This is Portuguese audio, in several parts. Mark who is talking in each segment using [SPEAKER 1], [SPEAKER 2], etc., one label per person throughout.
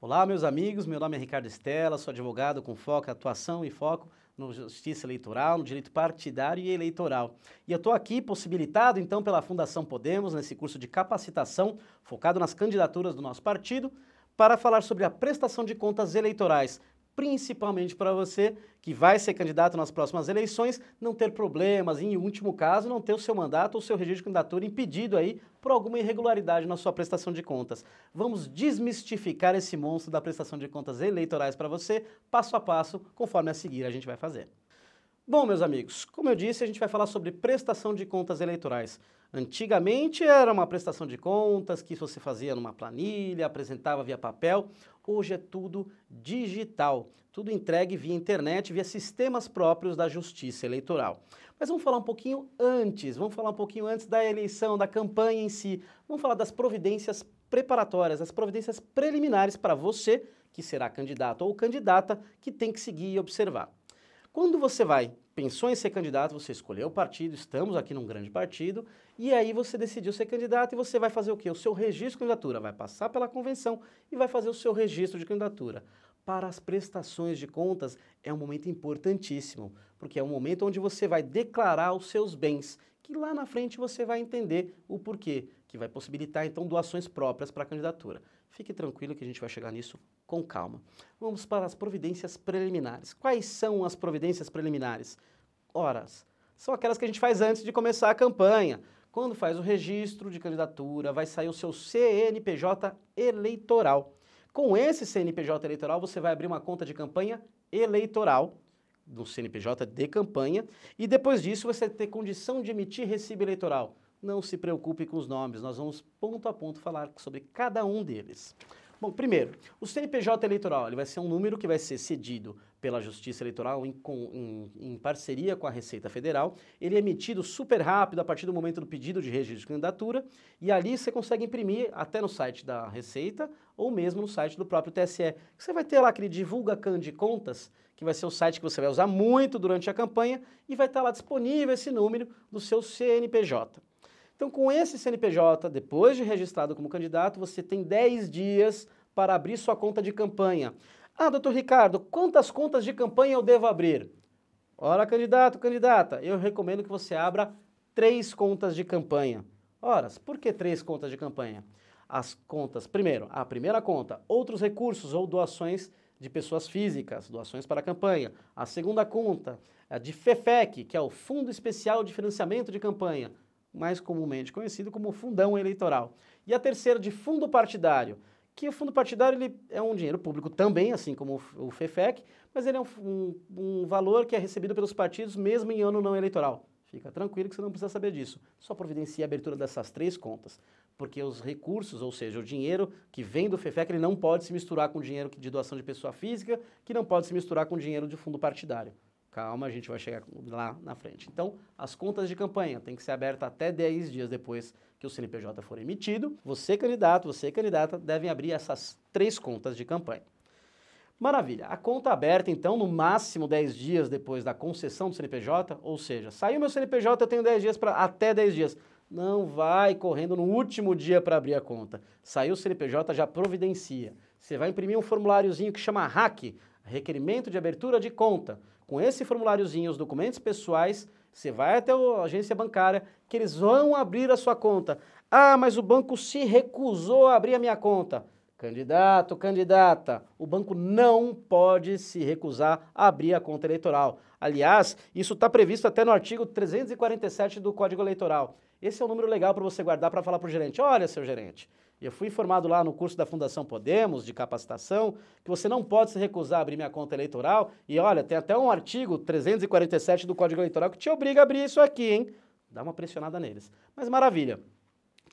[SPEAKER 1] Olá, meus amigos, meu nome é Ricardo Estela, sou advogado com foco, atuação e foco no Justiça Eleitoral, no Direito Partidário e Eleitoral. E eu estou aqui possibilitado, então, pela Fundação Podemos, nesse curso de capacitação focado nas candidaturas do nosso partido, para falar sobre a prestação de contas eleitorais, principalmente para você que vai ser candidato nas próximas eleições, não ter problemas, e, em último caso, não ter o seu mandato ou o seu registro de candidatura impedido aí por alguma irregularidade na sua prestação de contas. Vamos desmistificar esse monstro da prestação de contas eleitorais para você, passo a passo, conforme a seguir a gente vai fazer. Bom, meus amigos, como eu disse, a gente vai falar sobre prestação de contas eleitorais. Antigamente era uma prestação de contas que você fazia numa planilha, apresentava via papel. Hoje é tudo digital, tudo entregue via internet, via sistemas próprios da Justiça Eleitoral. Mas vamos falar um pouquinho antes da eleição, da campanha em si. Vamos falar das providências preparatórias, as providências preliminares para você, que será candidato ou candidata, que tem que seguir e observar. Quando você pensou em ser candidato, você escolheu o partido, estamos aqui num grande partido, e aí você decidiu ser candidato e você vai fazer o quê? O seu registro de candidatura, vai passar pela convenção e vai fazer o seu registro de candidatura. Para as prestações de contas é um momento importantíssimo, porque é um momento onde você vai declarar os seus bens, que lá na frente você vai entender o porquê, que vai possibilitar então doações próprias para a candidatura. Fique tranquilo que a gente vai chegar nisso com calma. Vamos para as providências preliminares. Quais são as providências preliminares? Ora, são aquelas que a gente faz antes de começar a campanha. Quando faz o registro de candidatura, vai sair o seu CNPJ eleitoral. Com esse CNPJ eleitoral, você vai abrir uma conta de campanha eleitoral, no CNPJ de campanha, e depois disso você vai ter condição de emitir recibo eleitoral. Não se preocupe com os nomes, nós vamos ponto a ponto falar sobre cada um deles. Bom, primeiro, o CNPJ eleitoral ele vai ser um número que vai ser cedido pela Justiça Eleitoral em parceria com a Receita Federal. Ele é emitido super rápido a partir do momento do pedido de registro de candidatura e ali você consegue imprimir até no site da Receita ou mesmo no site do próprio TSE. Você vai ter lá aquele Divulga-Can de Contas, que vai ser o site que você vai usar muito durante a campanha e vai estar lá disponível esse número do seu CNPJ. Então, com esse CNPJ, depois de registrado como candidato, você tem 10 dias para abrir sua conta de campanha. Ah, doutor Ricardo, quantas contas de campanha eu devo abrir? Ora, candidato, candidata, eu recomendo que você abra 3 contas de campanha. Ora, por que 3 contas de campanha? As contas, primeiro, a primeira conta, outros recursos ou doações de pessoas físicas, doações para a campanha. A segunda conta, a de FEFEC, que é o Fundo Especial de Financiamento de Campanha, mais comumente conhecido como fundão eleitoral. E a terceira de fundo partidário, que o fundo partidário ele é um dinheiro público também, assim como o FEFEC, mas ele é um valor que é recebido pelos partidos mesmo em ano não eleitoral. Fica tranquilo que você não precisa saber disso. Só providencie a abertura dessas 3 contas, porque os recursos, ou seja, o dinheiro que vem do FEFEC, ele não pode se misturar com dinheiro de doação de pessoa física, que não pode se misturar com dinheiro de fundo partidário. Calma, a gente vai chegar lá na frente. Então, as contas de campanha têm que ser abertas até 10 dias depois que o CNPJ for emitido. Você, candidato, você, candidata, devem abrir essas 3 contas de campanha. Maravilha. A conta aberta, então, no máximo 10 dias depois da concessão do CNPJ, ou seja, saiu meu CNPJ, eu tenho 10 dias para até 10 dias. Não vai correndo no último dia para abrir a conta. Saiu o CNPJ, já providencia. Você vai imprimir um formuláriozinho que chama RAC, Requerimento de Abertura de Conta. Com esse formuláriozinho, os documentos pessoais, você vai até a agência bancária, que eles vão abrir a sua conta. Ah, mas o banco se recusou a abrir a minha conta. Candidato, candidata, o banco não pode se recusar a abrir a conta eleitoral. Aliás, isso está previsto até no artigo 347 do Código Eleitoral. Esse é um número legal para você guardar para falar para o gerente. Olha, seu gerente, eu fui informado lá no curso da Fundação Podemos, de capacitação, que você não pode se recusar a abrir minha conta eleitoral. E olha, tem até um artigo 347 do Código Eleitoral que te obriga a abrir isso aqui, hein? Dá uma pressionada neles. Mas maravilha.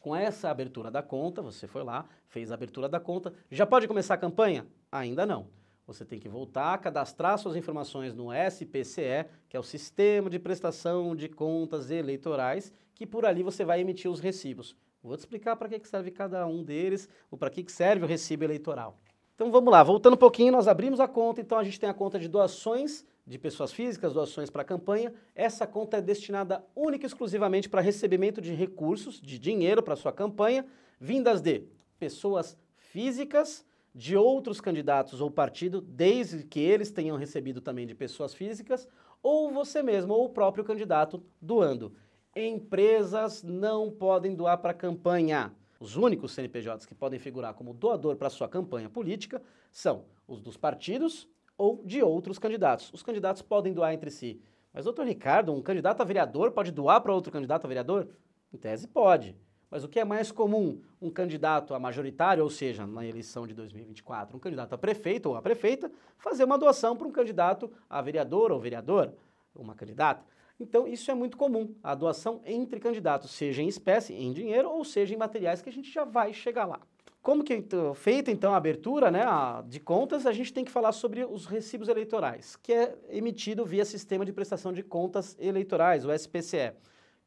[SPEAKER 1] Com essa abertura da conta, você foi lá, fez a abertura da conta, já pode começar a campanha? Ainda não. Você tem que voltar a cadastrar suas informações no SPCE, que é o Sistema de Prestação de Contas Eleitorais, que por ali você vai emitir os recibos. Vou te explicar para que serve cada um deles, ou para que serve o recibo eleitoral. Então vamos lá, voltando um pouquinho, nós abrimos a conta, então a gente tem a conta de doações de pessoas físicas, doações para a campanha. Essa conta é destinada única e exclusivamente para recebimento de recursos, de dinheiro para a sua campanha, vindas de pessoas físicas, de outros candidatos ou partido, desde que eles tenham recebido também de pessoas físicas, ou você mesmo, ou o próprio candidato doando. Empresas não podem doar para campanha. Os únicos CNPJs que podem figurar como doador para sua campanha política são os dos partidos ou de outros candidatos. Os candidatos podem doar entre si. Mas, doutor Ricardo, um candidato a vereador pode doar para outro candidato a vereador? Em tese, pode. Mas o que é mais comum? Um candidato a majoritário, ou seja, na eleição de 2024, um candidato a prefeito ou a prefeita, fazer uma doação para um candidato a vereador ou vereadora, uma candidata. Então, isso é muito comum, a doação entre candidatos, seja em espécie, em dinheiro, ou seja em materiais, que a gente já vai chegar lá. Como que feita então a abertura, né, de contas, a gente tem que falar sobre os recibos eleitorais, que é emitido via Sistema de Prestação de Contas Eleitorais, o SPCE.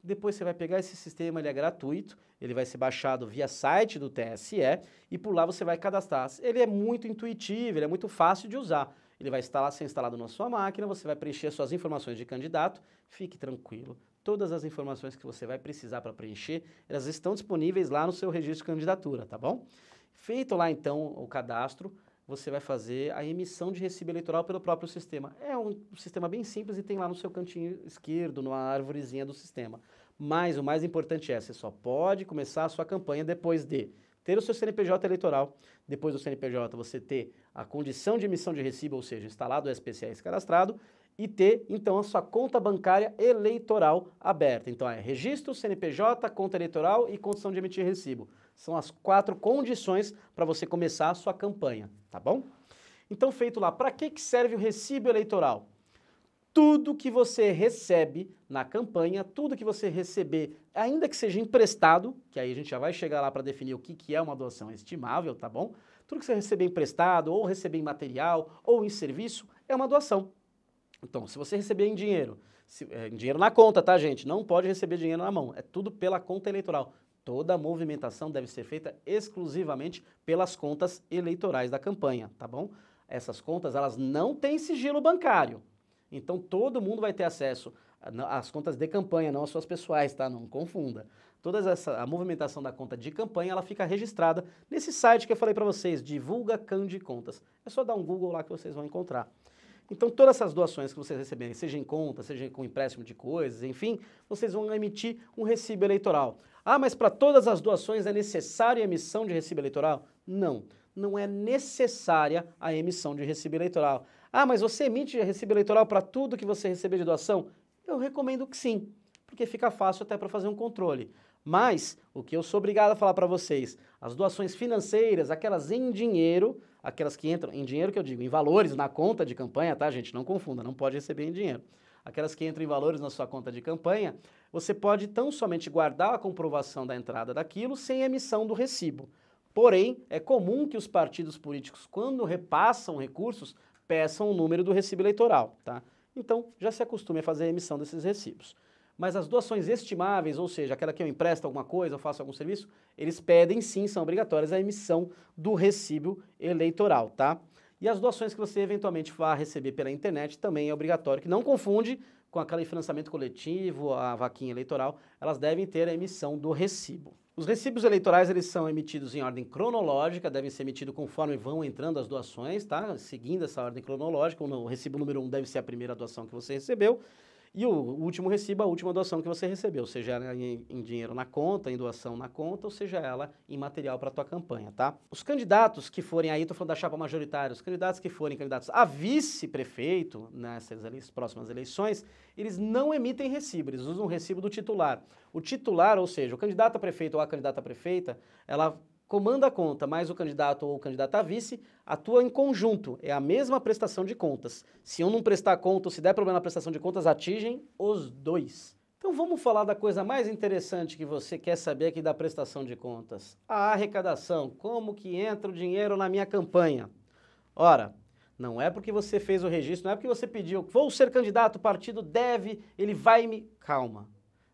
[SPEAKER 1] Depois você vai pegar esse sistema, ele é gratuito, ele vai ser baixado via site do TSE e por lá você vai cadastrar. Ele é muito intuitivo, ele é muito fácil de usar. Ele vai ser instalado na sua máquina, você vai preencher suas informações de candidato, fique tranquilo. Todas as informações que você vai precisar para preencher, elas estão disponíveis lá no seu registro de candidatura, tá bom? Feito lá então o cadastro, você vai fazer a emissão de recibo eleitoral pelo próprio sistema. É um sistema bem simples e tem lá no seu cantinho esquerdo, numa árvorezinha do sistema. Mas o mais importante é, você só pode começar a sua campanha depois de ter o seu CNPJ eleitoral, depois do CNPJ você ter a condição de emissão de recibo, ou seja, instalado o SPCE cadastrado, e ter, então, a sua conta bancária eleitoral aberta. Então, é registro, CNPJ, conta eleitoral e condição de emitir recibo. São as 4 condições para você começar a sua campanha, tá bom? Então, feito lá, para que serve o recibo eleitoral? Tudo que você recebe na campanha, tudo que você receber, ainda que seja emprestado, que aí a gente já vai chegar lá para definir o que é uma doação estimável, tá bom? Tudo que você receber emprestado, ou receber em material, ou em serviço, é uma doação. Então, se você receber em dinheiro na conta, tá, gente? Não pode receber dinheiro na mão, é tudo pela conta eleitoral. Toda a movimentação deve ser feita exclusivamente pelas contas eleitorais da campanha, tá bom? Essas contas, elas não têm sigilo bancário. Então, todo mundo vai ter acesso às contas de campanha, não às suas pessoais, tá? Não confunda. A movimentação da conta de campanha, ela fica registrada nesse site que eu falei para vocês, Divulga Cande Contas. É só dar um Google lá que vocês vão encontrar. Então, todas essas doações que vocês receberem, seja em conta, seja com empréstimo de coisas, enfim, vocês vão emitir um recibo eleitoral. Ah, mas para todas as doações é necessária a emissão de recibo eleitoral? Não, não é necessária a emissão de recibo eleitoral. Ah, mas você emite recibo eleitoral para tudo que você receber de doação? Eu recomendo que sim, porque fica fácil até para fazer um controle. Mas, o que eu sou obrigado a falar para vocês, as doações financeiras, aquelas em dinheiro, aquelas que entram em dinheiro que eu digo, em valores na conta de campanha, tá, gente? Não confunda, não pode receber em dinheiro. Aquelas que entram em valores na sua conta de campanha, você pode tão somente guardar a comprovação da entrada daquilo sem emissão do recibo. Porém, é comum que os partidos políticos, quando repassam recursos, peçam o número do recibo eleitoral, tá? Então, já se acostume a fazer a emissão desses recibos. Mas as doações estimáveis, ou seja, aquela que eu empresto alguma coisa, eu faço algum serviço, eles pedem sim, são obrigatórias a emissão do recibo eleitoral, tá? E as doações que você eventualmente vá receber pela internet também é obrigatório, que não confunde com aquele financiamento coletivo, a vaquinha eleitoral, elas devem ter a emissão do recibo. Os recibos eleitorais, eles são emitidos em ordem cronológica, devem ser emitidos conforme vão entrando as doações, tá? Seguindo essa ordem cronológica, o recibo número 1 deve ser a primeira doação que você recebeu, e o último recibo, a última doação que você recebeu, seja ela em dinheiro na conta, em doação na conta, ou seja ela em material para a tua campanha, tá? Os candidatos que forem aí, estou falando da chapa majoritária, os candidatos que forem candidatos a vice-prefeito nessas próximas eleições, eles não emitem recibo, eles usam o recibo do titular. O titular, ou seja, o candidato a prefeito ou a candidata a prefeita, ela comanda a conta, mas o candidato ou candidata a vice atua em conjunto, é a mesma prestação de contas. Se um não prestar conta ou se der problema na prestação de contas, atingem os dois. Então vamos falar da coisa mais interessante que você quer saber aqui da prestação de contas. A arrecadação, como que entra o dinheiro na minha campanha? Ora, não é porque você fez o registro, não é porque você pediu, vou ser candidato, o partido deve, ele vai me... Calma,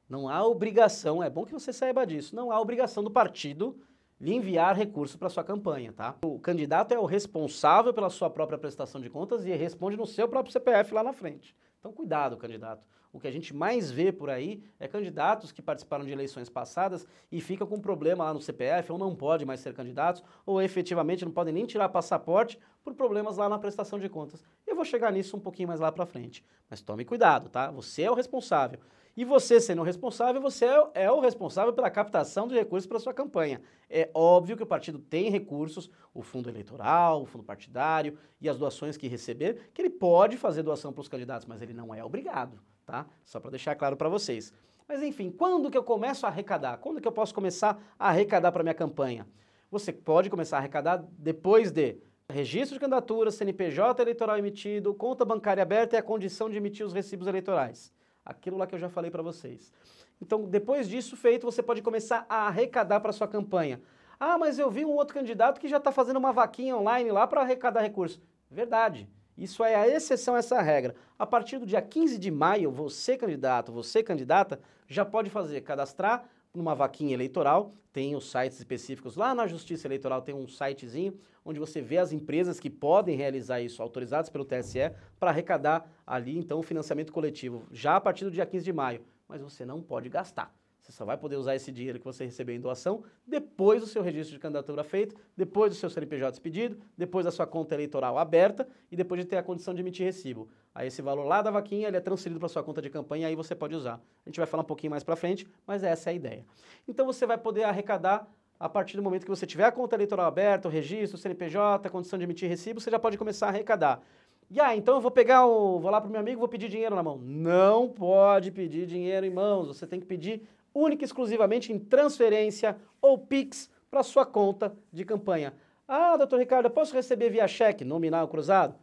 [SPEAKER 1] não há obrigação, é bom que você saiba disso, não há obrigação do partido lhe enviar recurso para sua campanha, tá? O candidato é o responsável pela sua própria prestação de contas e responde no seu próprio CPF lá na frente. Então, cuidado, candidato. O que a gente mais vê por aí é candidatos que participaram de eleições passadas e ficam com problema lá no CPF, ou não pode mais ser candidatos, ou efetivamente não podem nem tirar passaporte por problemas lá na prestação de contas. Eu vou chegar nisso um pouquinho mais lá pra frente. Mas tome cuidado, tá? Você é o responsável. E você, sendo o responsável, você é o responsável pela captação de recursos para sua campanha. É óbvio que o partido tem recursos, o fundo eleitoral, o fundo partidário e as doações que receber, que ele pode fazer doação para os candidatos, mas ele não é obrigado, tá? Só para deixar claro para vocês. Mas enfim, quando que eu começo a arrecadar? Quando que eu posso começar a arrecadar para minha campanha? Você pode começar a arrecadar depois de registro de candidatura, CNPJ eleitoral emitido, conta bancária aberta e a condição de emitir os recibos eleitorais. Aquilo lá que eu já falei para vocês. Então, depois disso feito, você pode começar a arrecadar para sua campanha. Ah, mas eu vi um outro candidato que já está fazendo uma vaquinha online lá para arrecadar recursos. Verdade. Isso é a exceção a essa regra. A partir do dia 15 de maio, você candidato, você candidata, já pode fazer, cadastrar numa vaquinha eleitoral, tem os sites específicos, lá na Justiça Eleitoral tem um sitezinho onde você vê as empresas que podem realizar isso, autorizadas pelo TSE, para arrecadar ali então o financiamento coletivo, já a partir do dia 15 de maio, mas você não pode gastar. Você só vai poder usar esse dinheiro que você recebeu em doação depois do seu registro de candidatura feito, depois do seu CNPJ expedido, depois da sua conta eleitoral aberta e depois de ter a condição de emitir recibo. Aí esse valor lá da vaquinha ele é transferido para sua conta de campanha e aí você pode usar. A gente vai falar um pouquinho mais para frente, mas essa é a ideia. Então você vai poder arrecadar a partir do momento que você tiver a conta eleitoral aberta, o registro, o CNPJ, a condição de emitir recibo, você já pode começar a arrecadar. E então eu vou lá pro meu amigo, vou pedir dinheiro na mão. Não pode pedir dinheiro em mãos, você tem que pedir única e exclusivamente em transferência ou Pix para sua conta de campanha. Ah, doutor Ricardo, eu posso receber via cheque nominal cruzado?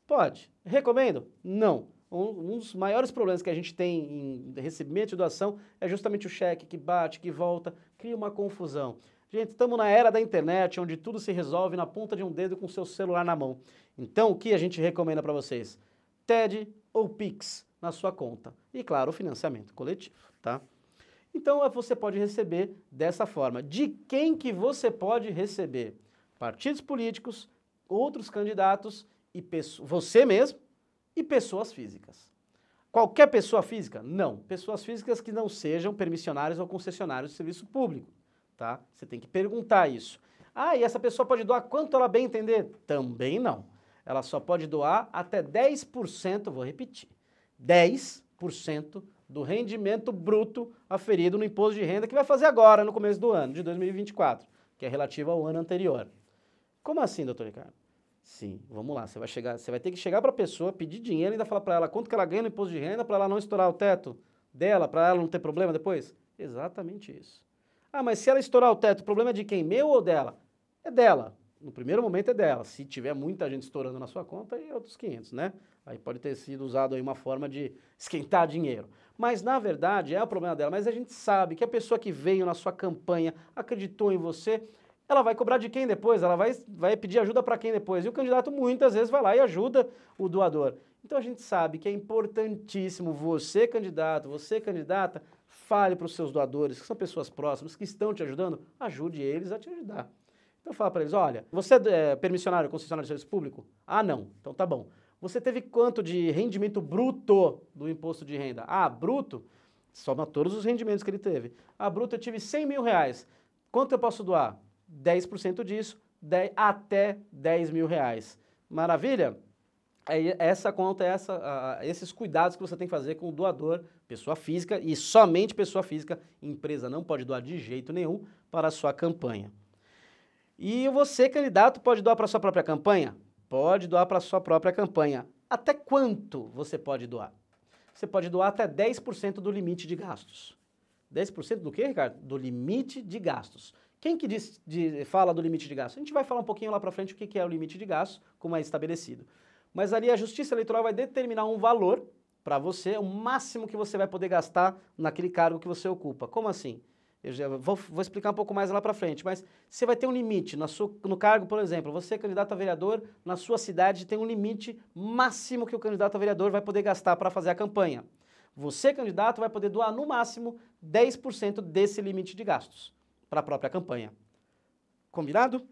[SPEAKER 1] Pode. Recomendo? Não. Um dos maiores problemas que a gente tem em recebimento de doação é justamente o cheque que bate, que volta, cria uma confusão. Gente, estamos na era da internet, onde tudo se resolve na ponta de um dedo com o seu celular na mão. Então, o que a gente recomenda para vocês? TED ou Pix na sua conta. E, claro, o financiamento coletivo, tá? Então, você pode receber dessa forma. De quem que você pode receber? Partidos políticos, outros candidatos, e você mesmo e pessoas físicas. Qualquer pessoa física? Não. Pessoas físicas que não sejam permissionários ou concessionários de serviço público, tá? Você tem que perguntar isso. Ah, e essa pessoa pode doar quanto ela bem entender? Também não. Ela só pode doar até 10%, vou repetir, 10% do rendimento bruto aferido no imposto de renda que vai fazer agora, no começo do ano, de 2024, que é relativo ao ano anterior. Como assim, doutor Ricardo? Sim, vamos lá, você vai ter que chegar para a pessoa, pedir dinheiro e ainda falar para ela quanto que ela ganha no imposto de renda para ela não estourar o teto dela, para ela não ter problema depois? Exatamente isso. Ah, mas se ela estourar o teto, o problema é de quem? Meu ou dela? É dela. No primeiro momento é dela. Se tiver muita gente estourando na sua conta, aí é outros 500, né? Aí pode ter sido usado aí uma forma de esquentar dinheiro. Mas, na verdade, é o problema dela. Mas a gente sabe que a pessoa que veio na sua campanha, acreditou em você, ela vai cobrar de quem depois? Ela vai pedir ajuda para quem depois? E o candidato muitas vezes vai lá e ajuda o doador. Então a gente sabe que é importantíssimo você, candidato, você, candidata, fale para os seus doadores, que são pessoas próximas, que estão te ajudando, ajude eles a te ajudar. Então fala para eles, olha, você é permissionário, concessionário de serviço público? Ah, não. Então tá bom. Você teve quanto de rendimento bruto do imposto de renda? Ah, bruto? Soma todos os rendimentos que ele teve. Ah, bruto eu tive 100 mil reais. Quanto eu posso doar? 10% disso, até 10 mil reais. Maravilha? Essa conta, esses cuidados que você tem que fazer com o doador, pessoa física, e somente pessoa física, empresa não pode doar de jeito nenhum para a sua campanha. E você, candidato, pode doar para a sua própria campanha? Pode doar para a sua própria campanha. Até quanto você pode doar? Você pode doar até 10% do limite de gastos. 10% do quê, Ricardo? Do limite de gastos. Quem que fala do limite de gastos? A gente vai falar um pouquinho lá para frente o que é o limite de gastos, como é estabelecido. Mas ali a Justiça Eleitoral vai determinar um valor para você, o máximo que você vai poder gastar naquele cargo que você ocupa. Como assim? Eu já vou explicar um pouco mais lá para frente, mas você vai ter um limite no cargo, por exemplo, você é candidato a vereador, na sua cidade tem um limite máximo que o candidato a vereador vai poder gastar para fazer a campanha. Você, candidato, vai poder doar no máximo 10% desse limite de gastos para a própria campanha. Combinado?